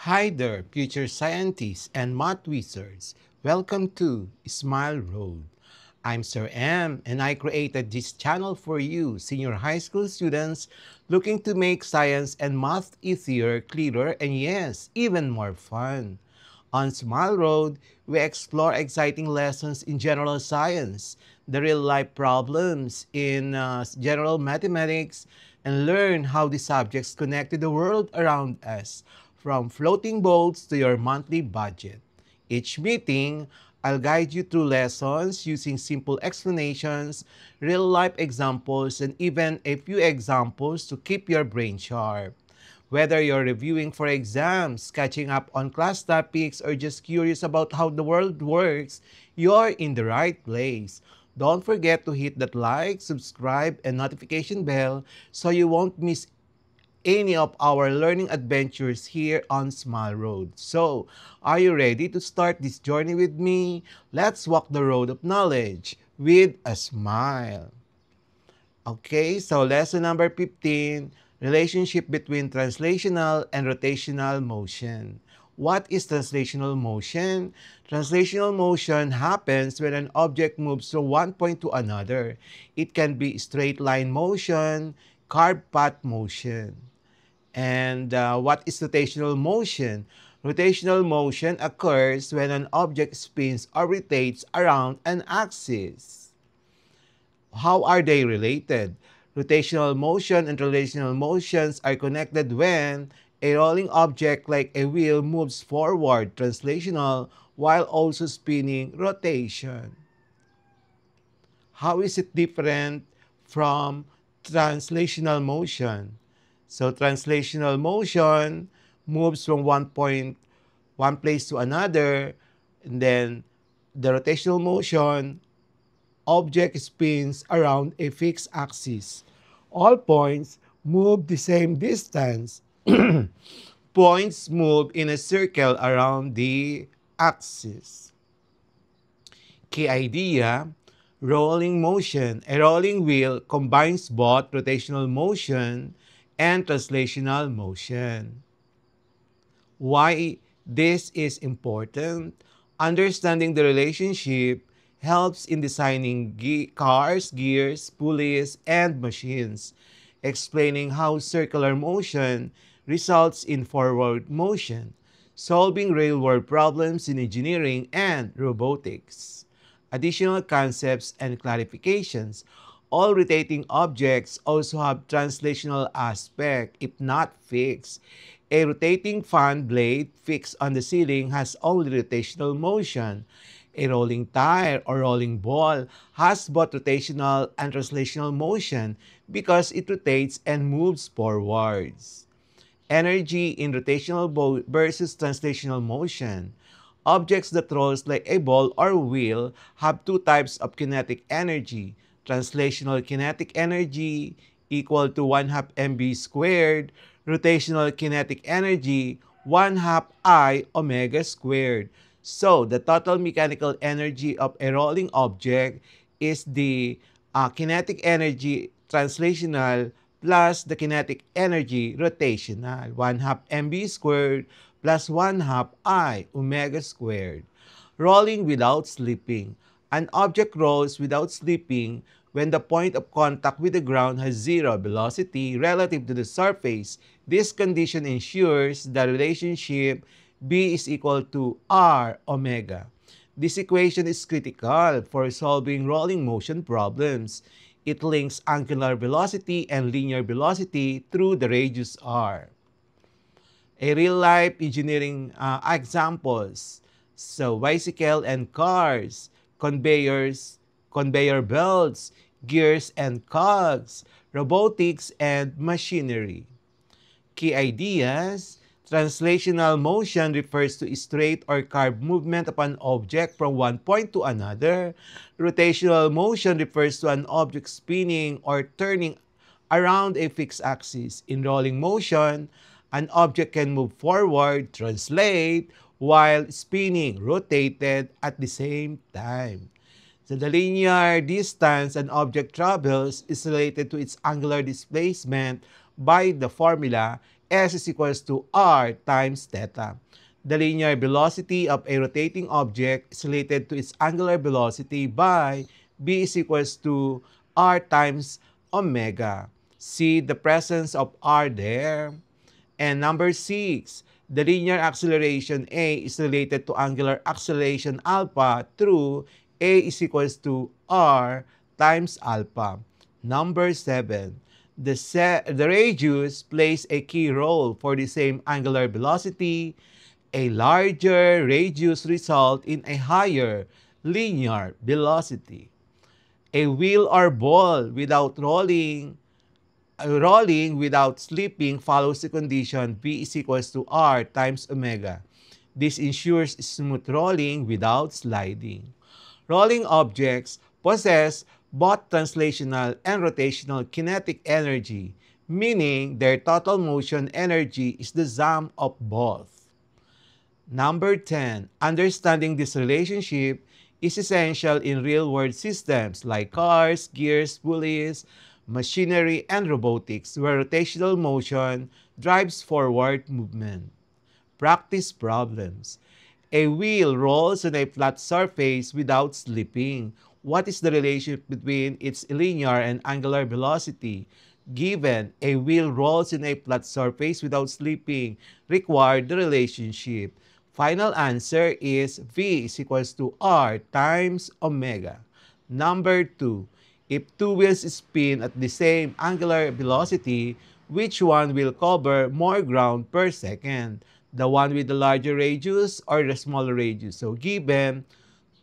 Hi there, future scientists and math wizards. Welcome to Smile Road. I'm Sir M, and I created this channel for you, senior high school students looking to make science and math easier, clearer, and yes, even more fun. On Smile Road, we explore exciting lessons in general science, the real life problems in general mathematics, and learn how the subjects connect to the world around us, from floating boats to your monthly budget. Each meeting, I'll guide you through lessons using simple explanations, real life examples, and even a few examples to keep your brain sharp. Whether you're reviewing for exams, catching up on class topics, or just curious about how the world works, you're in the right place. Don't forget to hit that like, subscribe, and notification bell so you won't miss any of our learning adventures here on Smile Road. So, are you ready to start this journey with me? Let's walk the road of knowledge with a smile. Okay, so lesson number 15, relationship between translational and rotational motion. What is translational motion? Translational motion happens when an object moves from one point to another. It can be straight line motion, curved path motion. And what is rotational motion? Rotational motion occurs when an object spins or rotates around an axis. How are they related? Rotational motion and translational motions are connected when a rolling object like a wheel moves forward, translational, while also spinning, rotation. How is it different from translational motion? So translational motion moves from one place to another, and then the rotational motion, object spins around a fixed axis. All points move the same distance. Points move in a circle around the axis. Key idea, rolling motion. A rolling wheel combines both rotational motion and translational motion. Why this is important? Understanding the relationship helps in designing cars, gears, pulleys, and machines. Explaining how circular motion results in forward motion. Solving real-world problems in engineering and robotics. Additional concepts and clarifications. All rotating objects also have translational aspect, if not fixed. A rotating fan blade fixed on the ceiling has only rotational motion. A rolling tire or rolling ball has both rotational and translational motion because it rotates and moves forwards. Energy in rotational versus translational motion. Objects that rolls like a ball or wheel have two types of kinetic energy. Translational kinetic energy equal to 1 half mv squared. Rotational kinetic energy 1 half I omega squared. So, the total mechanical energy of a rolling object is the kinetic energy translational plus the kinetic energy rotational. 1 half mv squared plus 1 half I omega squared. Rolling without slipping. An object rolls without slipping when the point of contact with the ground has zero velocity relative to the surface. This condition ensures the relationship B is equal to R omega. This equation is critical for solving rolling motion problems. It links angular velocity and linear velocity through the radius R. A real-life engineering examples. So bicycle and cars, conveyor belts, gears and cogs, robotics and machinery. Key ideas. Translational motion refers to straight or curved movement of an object from one point to another. Rotational motion refers to an object spinning or turning around a fixed axis. In rolling motion, an object can move forward, translate, while spinning, rotated at the same time. So the linear distance an object travels is related to its angular displacement by the formula S is equals to R times theta. The linear velocity of a rotating object is related to its angular velocity by B is equals to R times omega. See the presence of R there. And number 6, the linear acceleration A is related to angular acceleration alpha through A is equals to R times alpha. Number 7, the radius plays a key role for the same angular velocity. A larger radius result in a higher linear velocity. A wheel or ball without rolling without slipping follows the condition V is equals to R times omega. This ensures smooth rolling without sliding. Rolling objects possess both translational and rotational kinetic energy, meaning their total motion energy is the sum of both. Number 10, understanding this relationship is essential in real-world systems like cars, gears, pulleys, machinery, and robotics, where rotational motion drives forward movement. Practice problems. A wheel rolls on a flat surface without slipping. What is the relationship between its linear and angular velocity? Given a wheel rolls in a flat surface without slipping, require the relationship. Final answer is V is equals to R times omega. Number 2, if two wheels spin at the same angular velocity, which one will cover more ground per second? The one with the larger radius or the smaller radius? So given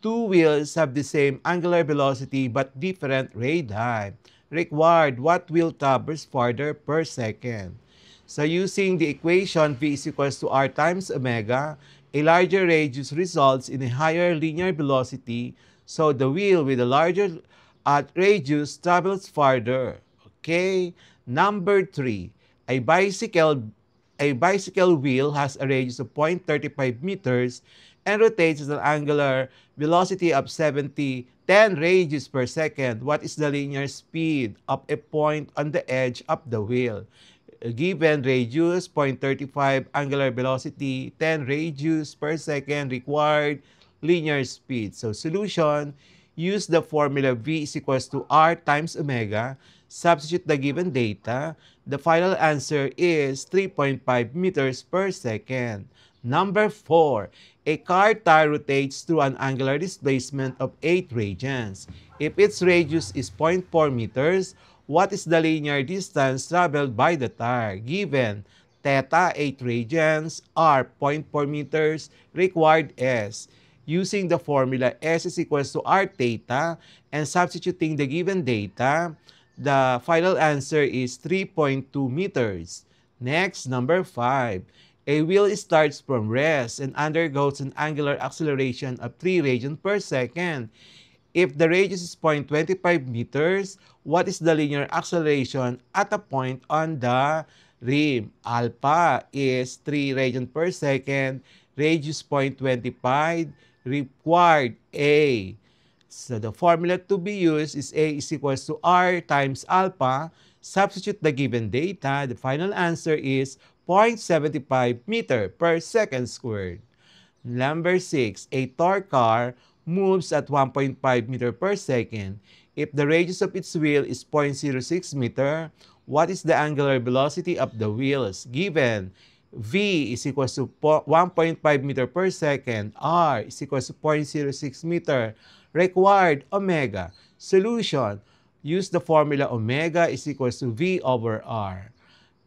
two wheels have the same angular velocity but different radii, required what wheel covers farther per second? So using the equation V is equals to R times omega, a larger radius results in a higher linear velocity, so the wheel with a larger radius travels farther. Okay? Number 3, a bicycle wheel has a radius of 0.35 meters and rotates at an angular velocity of 10 radius per second. What is the linear speed of a point on the edge of the wheel? Given radius, 0.35, angular velocity, 10 radius per second, required linear speed. So solution, use the formula V is equals to R times omega, substitute the given data. The final answer is 3.5 meters per second. Number 4, a car tire rotates through an angular displacement of 8 radians. If its radius is 0.4 meters, what is the linear distance traveled by the tire? Given theta 8 radians, R 0.4 meters, required S. Using the formula S is equals to R theta and substituting the given data, the final answer is 3.2 meters. Next, number 5. A wheel starts from rest and undergoes an angular acceleration of 3 radians per second. If the radius is 0.25 meters, what is the linear acceleration at a point on the rim? Alpha is 3 radians per second, radius 0.25, required A. So the formula to be used is A is equals to R times alpha. Substitute the given data. The final answer is 0.75 meter per second squared. Number 6, a torque car moves at 1.5 meter per second. If the radius of its wheel is 0.06 meter, what is the angular velocity of the wheels? Given V is equals to 1.5 meter per second, R is equals to 0.06 meter, required omega. Solution, use the formula omega is equals to V over R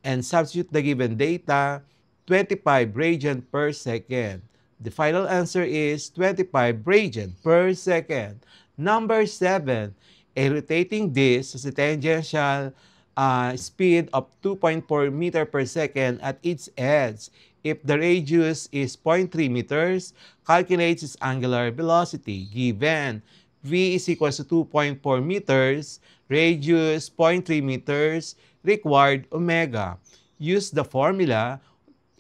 and substitute the given data, 25 radian per second. The final answer is 25 radian per second. Number 7, a rotating disc has a tangential speed of 2.4 meter per second at its edge. If the radius is 0.3 meters, calculate its angular velocity. Given V is equals to 2.4 meters, radius 0.3 meters, required omega. Use the formula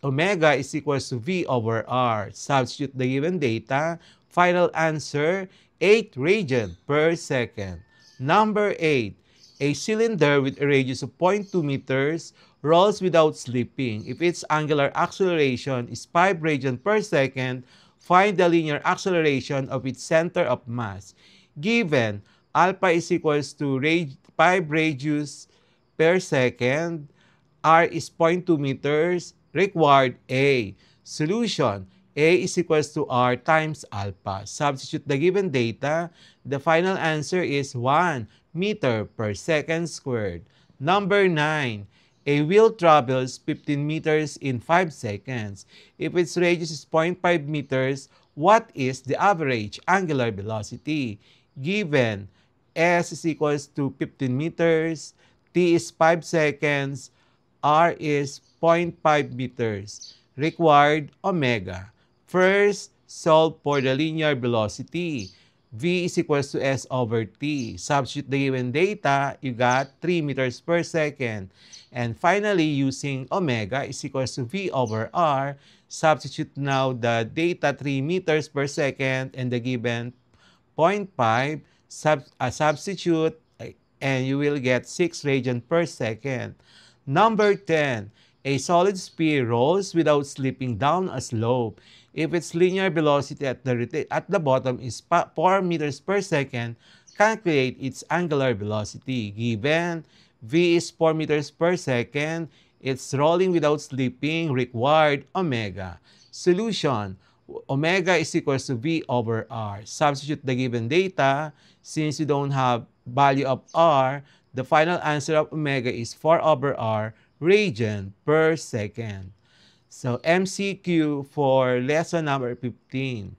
omega is equals to V over R. Substitute the given data. Final answer, 8 radian per second. Number 8, A cylinder with a radius of 0.2 meters rolls without slipping. If its angular acceleration is 5 radians per second, find the linear acceleration of its center of mass. Given alpha is equals to 5 radius per second, r is 0.2 meters, required A. Solution, A is equals to r times alpha. Substitute the given data. The final answer is 1 meter per second squared. Number 9. A wheel travels 15 meters in 5 seconds. If its radius is 0.5 meters, what is the average angular velocity? Given S is equals to 15 meters, T is 5 seconds, R is 0.5 meters. Required omega. First, solve for the linear velocity. V is equals to S over T. Substitute the given data, you got 3 meters per second. And finally, using omega is equals to V over R, substitute now the data 3 meters per second and the given 0.5, substitute, and you will get 6 radians per second. Number 10. A solid sphere rolls without slipping down a slope. If its linear velocity at the bottom is 4 meters per second, calculate its angular velocity. Given V is 4 meters per second, it's rolling without slipping, required omega. Solution, omega is equals to V over R. Substitute the given data. Since you don't have value of R, the final answer of omega is 4 over R radian per second. So MCQ for lesson number 15.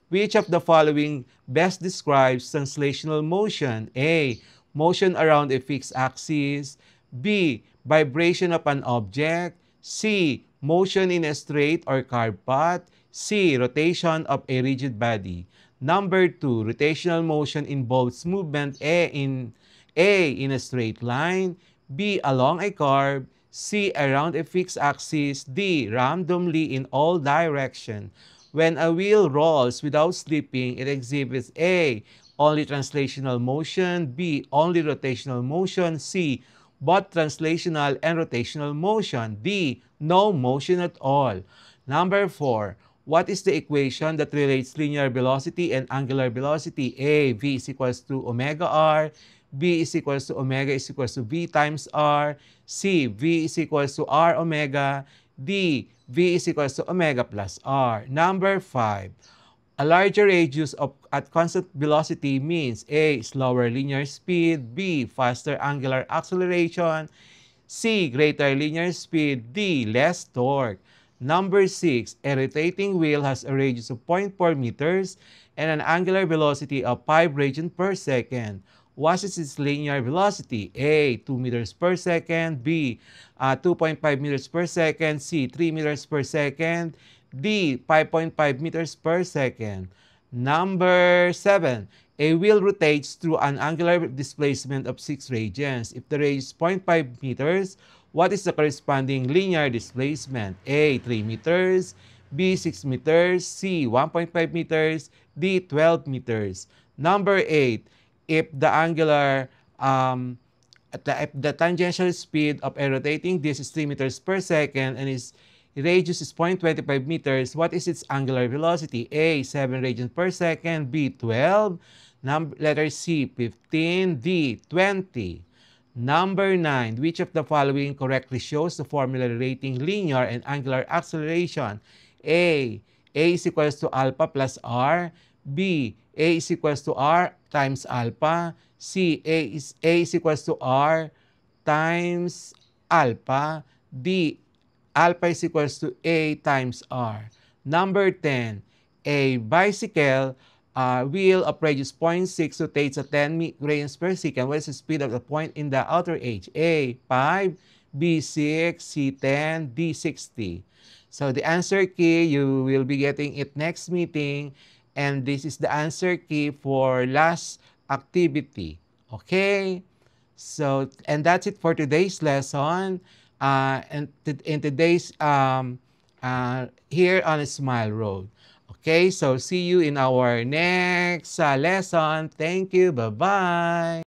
Which of the following best describes translational motion? A. Motion around a fixed axis. B. Vibration of an object. C. Motion in a straight or curved path. C. Rotation of a rigid body. Number 2. Rotational motion involves movement A in a straight line, B along a curve, C around a fixed axis, D randomly in all directions. When a wheel rolls without slipping, it exhibits A. Only translational motion, B. Only rotational motion, C. Both translational and rotational motion, D. No motion at all. Number 4. What is the equation that relates linear velocity and angular velocity? A. V is equals to omega r. B is equals to omega is equals to V times R. C. V is equals to R omega. D. V is equals to omega plus R. Number 5. A larger radius at constant velocity means A. Slower linear speed. B. Faster angular acceleration. C. Greater linear speed. D. Less torque. Number 6. A rotating wheel has a radius of 0.4 meters and an angular velocity of 5 radians per second. What is its linear velocity? A. 2 meters per second. B. 2.5 meters per second. C. 3 meters per second. D. 5.5 meters per second. Number 7. A wheel rotates through an angular displacement of 6 radians. If the radius is 0.5 meters, what is the corresponding linear displacement? A. 3 meters. B. 6 meters. C. 1.5 meters. D. 12 meters. Number 8. If the angular, if the tangential speed of a rotating disc is 3 meters per second and its radius is 0.25 meters, what is its angular velocity? A. 7 radians per second. B. 12. Letter C. 15. D. 20. Number 9. Which of the following correctly shows the formula relating linear and angular acceleration? A. A is equals to alpha plus R. B. A is equals to R times alpha. C. A is equals to R times alpha. D. Alpha is equals to A times R. Number 10. A bicycle wheel of radius 0.6 rotates at 10 radians per second. What is the speed of the point in the outer edge? A. 5. B. 6. C. 10. D. 60. So the answer key, you will be getting it next meeting. And this is the answer key for last activity. Okay? So, and that's it for today's lesson. And in today's, here on Smile Road. Okay? So, see you in our next lesson. Thank you. Bye-bye.